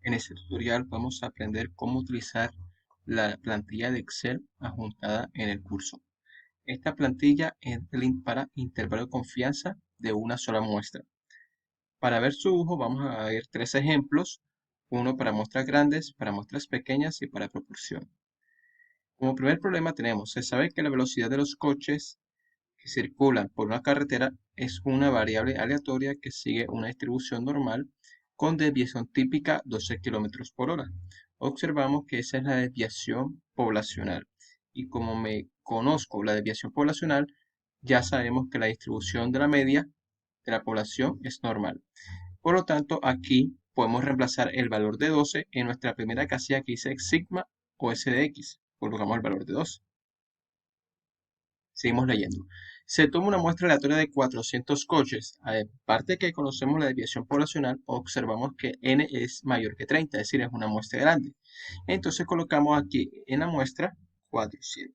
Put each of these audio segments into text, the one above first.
En este tutorial vamos a aprender cómo utilizar la plantilla de Excel adjuntada en el curso. Esta plantilla es para intervalo de confianza de una sola muestra. Para ver su uso vamos a ver tres ejemplos, uno para muestras grandes, para muestras pequeñas y para proporción. Como primer problema tenemos, se sabe que la velocidad de los coches que circulan por una carretera es una variable aleatoria que sigue una distribución normal con desviación típica 12 km por hora. Observamos que esa es la desviación poblacional. Y como me conozco la desviación poblacional, ya sabemos que la distribución de la media de la población es normal. Por lo tanto, aquí podemos reemplazar el valor de 12 en nuestra primera casilla que dice sigma o S de X. Colocamos el valor de 12. Seguimos leyendo. Se toma una muestra aleatoria de 400 coches. Aparte de que conocemos la desviación poblacional, observamos que n es mayor que 30, es decir, es una muestra grande. Entonces colocamos aquí en la muestra 400.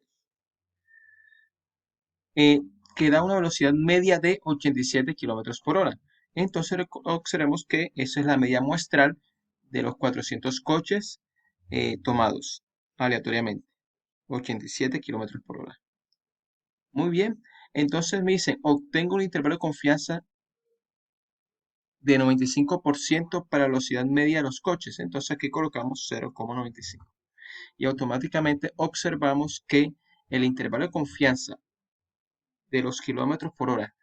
Que da una velocidad media de 87 km por hora. Entonces observemos que esa es la media muestral de los 400 coches tomados aleatoriamente. 87 km por hora. Muy bien, entonces me dicen, obtengo un intervalo de confianza de 95% para la velocidad media de los coches. Entonces aquí colocamos 0,95. Y automáticamente observamos que el intervalo de confianza de los kilómetros por hora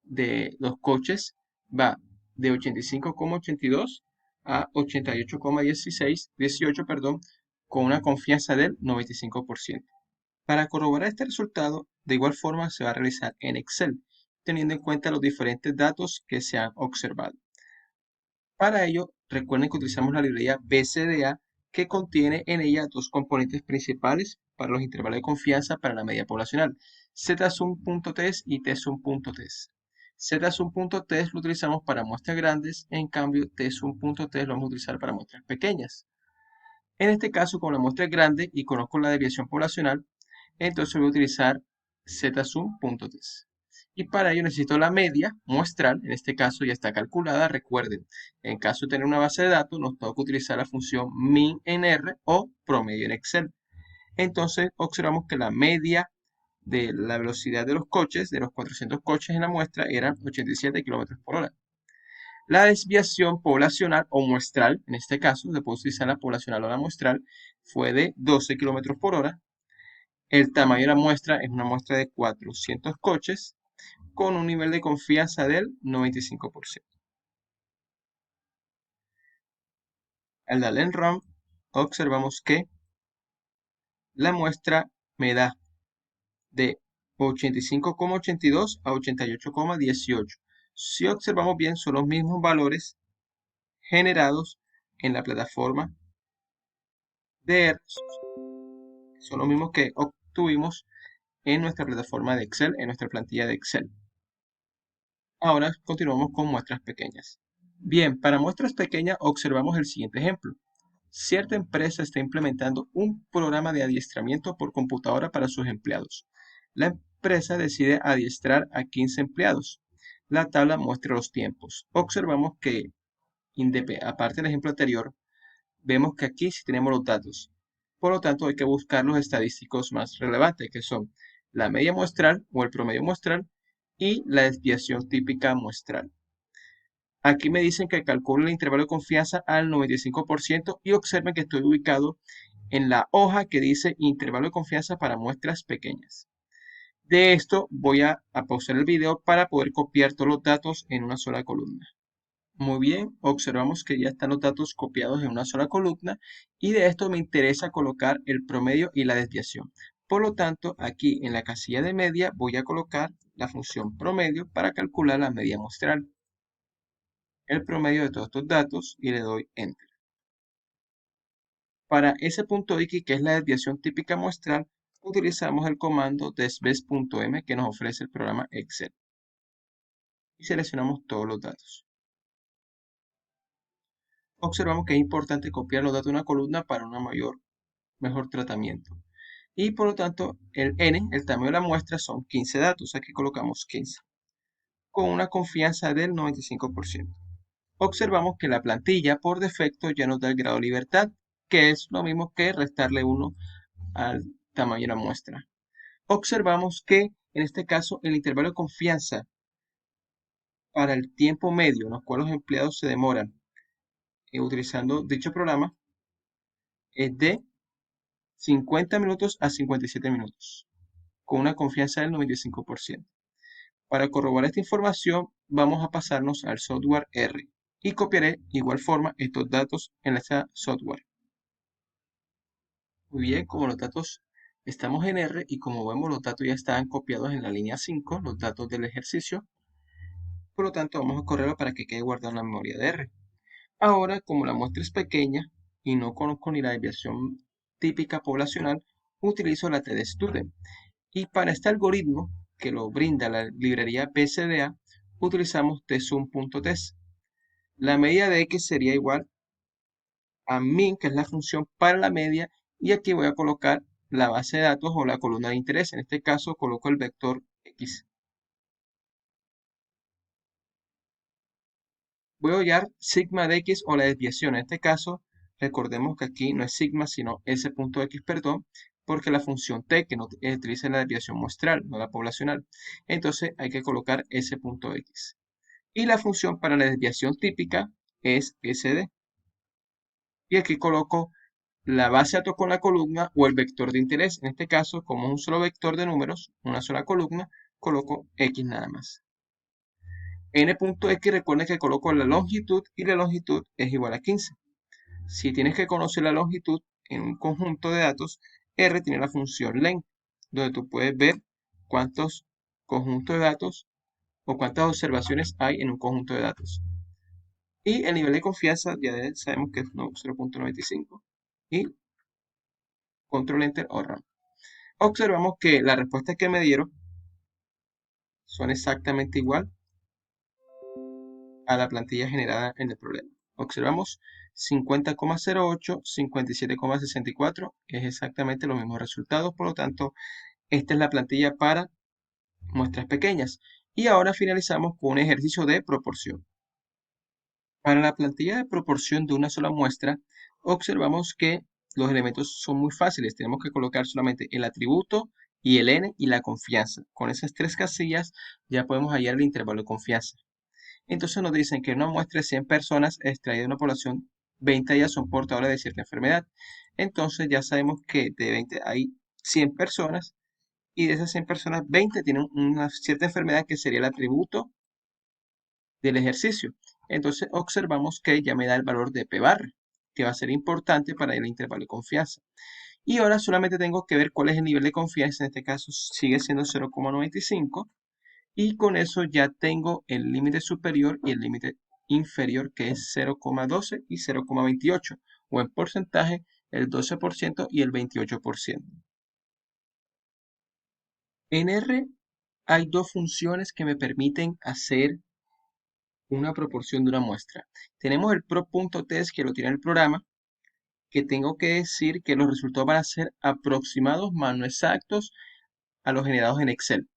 de los coches va de 85,82 a 88,18, con una confianza del 95%. Para corroborar este resultado, de igual forma se va a realizar en Excel, teniendo en cuenta los diferentes datos que se han observado. Para ello, recuerden que utilizamos la librería BCDA, que contiene en ella dos componentes principales para los intervalos de confianza para la media poblacional, ZSum.test y tsum.test. ZSum.test lo utilizamos para muestras grandes, en cambio tsum.test lo vamos a utilizar para muestras pequeñas. En este caso, como la muestra es grande y conozco la desviación poblacional, entonces voy a utilizar ZSum.test. Y para ello necesito la media muestral, en este caso ya está calculada. Recuerden, en caso de tener una base de datos, nos toca utilizar la función min en R o promedio en Excel. Entonces observamos que la media de la velocidad de los coches, de los 400 coches en la muestra, era 87 km por hora. La desviación poblacional o muestral, en este caso, se puede utilizar la poblacional o la muestral, fue de 12 km por hora. El tamaño de la muestra es una muestra de 400 coches con un nivel de confianza del 95%. Al darle en Run, observamos que la muestra me da de 85,82 a 88,18. Si observamos bien, son los mismos valores generados en la plataforma de R. Son los mismos que obtuvimos en nuestra plataforma de Excel, en nuestra plantilla de Excel. Ahora continuamos con muestras pequeñas. Bien, para muestras pequeñas observamos el siguiente ejemplo. Cierta empresa está implementando un programa de adiestramiento por computadora para sus empleados. La empresa decide adiestrar a 15 empleados. La tabla muestra los tiempos. Observamos que, aparte del ejemplo anterior, vemos que aquí sí tenemos los datos. Por lo tanto, hay que buscar los estadísticos más relevantes, que son la media muestral o el promedio muestral y la desviación típica muestral. Aquí me dicen que calculo el intervalo de confianza al 95% y observen que estoy ubicado en la hoja que dice intervalo de confianza para muestras pequeñas. De esto voy a pausar el video para poder copiar todos los datos en una sola columna. Muy bien, observamos que ya están los datos copiados en una sola columna y de esto me interesa colocar el promedio y la desviación. Por lo tanto, aquí en la casilla de media voy a colocar la función promedio para calcular la media muestral. El promedio de todos estos datos y le doy Enter. Para ese punto X, que es la desviación típica muestral, utilizamos el comando desves.m que nos ofrece el programa Excel. Y seleccionamos todos los datos. Observamos que es importante copiar los datos de una columna para un mejor tratamiento. Y por lo tanto, el N, el tamaño de la muestra, son 15 datos. Aquí colocamos 15. Con una confianza del 95%. observamos que la plantilla por defecto ya nos da el grado de libertad, que es lo mismo que restarle 1 al tamaño de la muestra. Observamos que en este caso el intervalo de confianza para el tiempo medio en el cual los empleados se demoran utilizando dicho programa es de 50 minutos a 57 minutos, con una confianza del 95%. Para corroborar esta información, vamos a pasarnos al software R y copiaré igual forma estos datos en ese software. Muy bien, como los datos estamos en R y como vemos los datos ya están copiados en la línea 5, los datos del ejercicio, por lo tanto vamos a correrlo para que quede guardado en la memoria de R. Ahora, como la muestra es pequeña y no conozco ni la desviación típica poblacional, utilizo la tdstudent. Y para este algoritmo, que lo brinda la librería BCDA, utilizamos tsum.test. La medida de x sería igual a min, que es la función para la media, y aquí voy a colocar la base de datos o la columna de interés. En este caso coloco el vector x. Voy a hallar sigma de x o la desviación. En este caso, recordemos que aquí no es sigma, sino s.x, perdón, porque la función t, que no utiliza la desviación muestral, no la poblacional. Entonces hay que colocar s.x. Y la función para la desviación típica es sd. Y aquí coloco la base de datos con la columna o el vector de interés. En este caso, como es un solo vector de números, una sola columna, coloco x nada más. n.x, recuerden que coloco la longitud y la longitud es igual a 15. Si tienes que conocer la longitud en un conjunto de datos, R tiene la función len, donde tú puedes ver cuántos conjuntos de datos o cuántas observaciones hay en un conjunto de datos. Y el nivel de confianza ya sabemos que es 0.95. Y control enter o run. Observamos que las respuestas que me dieron son exactamente igual a la plantilla generada en el problema. Observamos 50,08, 57,64, es exactamente los mismos resultados, por lo tanto, esta es la plantilla para muestras pequeñas. Y ahora finalizamos con un ejercicio de proporción. Para la plantilla de proporción de una sola muestra, observamos que los elementos son muy fáciles. Tenemos que colocar solamente el atributo y el n y la confianza. Con esas tres casillas ya podemos hallar el intervalo de confianza. Entonces nos dicen que una muestra de 100 personas extraída de una población, 20 de ellas son portadoras de cierta enfermedad. Entonces ya sabemos que de 20 hay 100 personas y de esas 100 personas, 20 tienen una cierta enfermedad que sería el atributo del ejercicio. Entonces observamos que ya me da el valor de p barra, que va a ser importante para el intervalo de confianza. Y ahora solamente tengo que ver cuál es el nivel de confianza. En este caso sigue siendo 0,95. Y con eso ya tengo el límite superior y el límite inferior, que es 0,12 y 0,28, o en porcentaje el 12% y el 28%. En R hay dos funciones que me permiten hacer una proporción de una muestra. Tenemos el pro.test, que lo tiene el programa, que tengo que decir que los resultados van a ser aproximados más no exactos a los generados en Excel.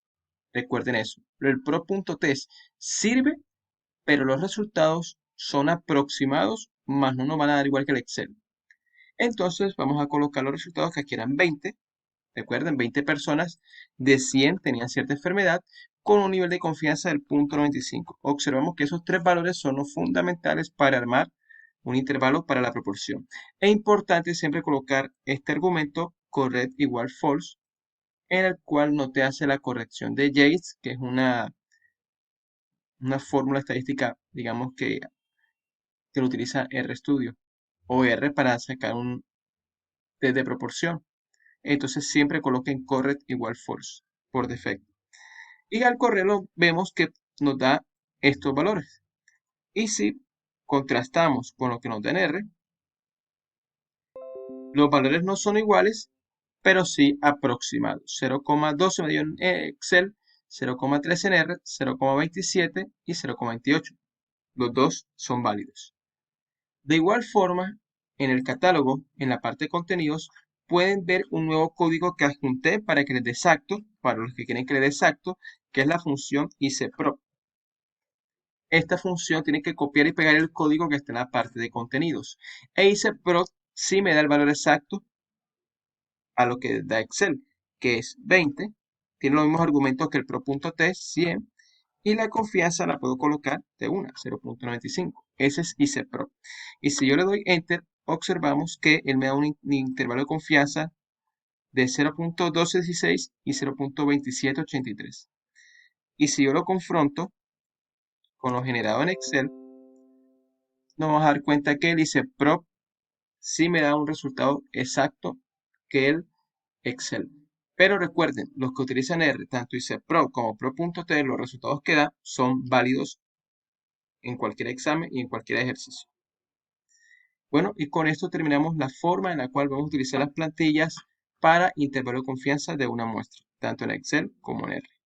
Recuerden eso. El pro.test sirve, pero los resultados son aproximados, más no nos van a dar igual que el Excel. Entonces vamos a colocar los resultados que aquí eran 20. Recuerden, 20 personas de 100 tenían cierta enfermedad con un nivel de confianza del 0.95. Observamos que esos tres valores son los fundamentales para armar un intervalo para la proporción. Es importante siempre colocar este argumento correct igual false, en el cual no te hace la corrección de Yates, que es una fórmula estadística, digamos que lo utiliza RStudio o R para sacar un test de proporción. Entonces siempre coloquen correct igual false por defecto. Y al correrlo vemos que nos da estos valores. Y si contrastamos con lo que nos da en R, los valores no son iguales, pero sí aproximados. 0,12 me dio en Excel, 0,13 en R, 0,27 y 0,28. Los dos son válidos. De igual forma, en el catálogo, en la parte de contenidos, pueden ver un nuevo código que adjunté para que les dé exacto, para los que quieren que les dé exacto, que es la función ICPROP. esta función tiene que copiar y pegar el código que está en la parte de contenidos. E ICEPROC sí me da el valor exacto a lo que da Excel, que es 20. Tiene los mismos argumentos que el pro.t, 100. Y la confianza la puedo colocar de una, 0.95. Ese es ICEPROC. Y si yo le doy Enter, observamos que él me da un intervalo de confianza de 0.1216 y 0.2783. Y si yo lo confronto con lo generado en Excel, nos vamos a dar cuenta que el ICEPROC sí me da un resultado exacto que el Excel. Pero recuerden, los que utilizan R, tanto ICEPROC como Pro.t, los resultados que da son válidos en cualquier examen y en cualquier ejercicio. Bueno, y con esto terminamos la forma en la cual vamos a utilizar las plantillas para intervalo de confianza de una muestra, tanto en Excel como en R.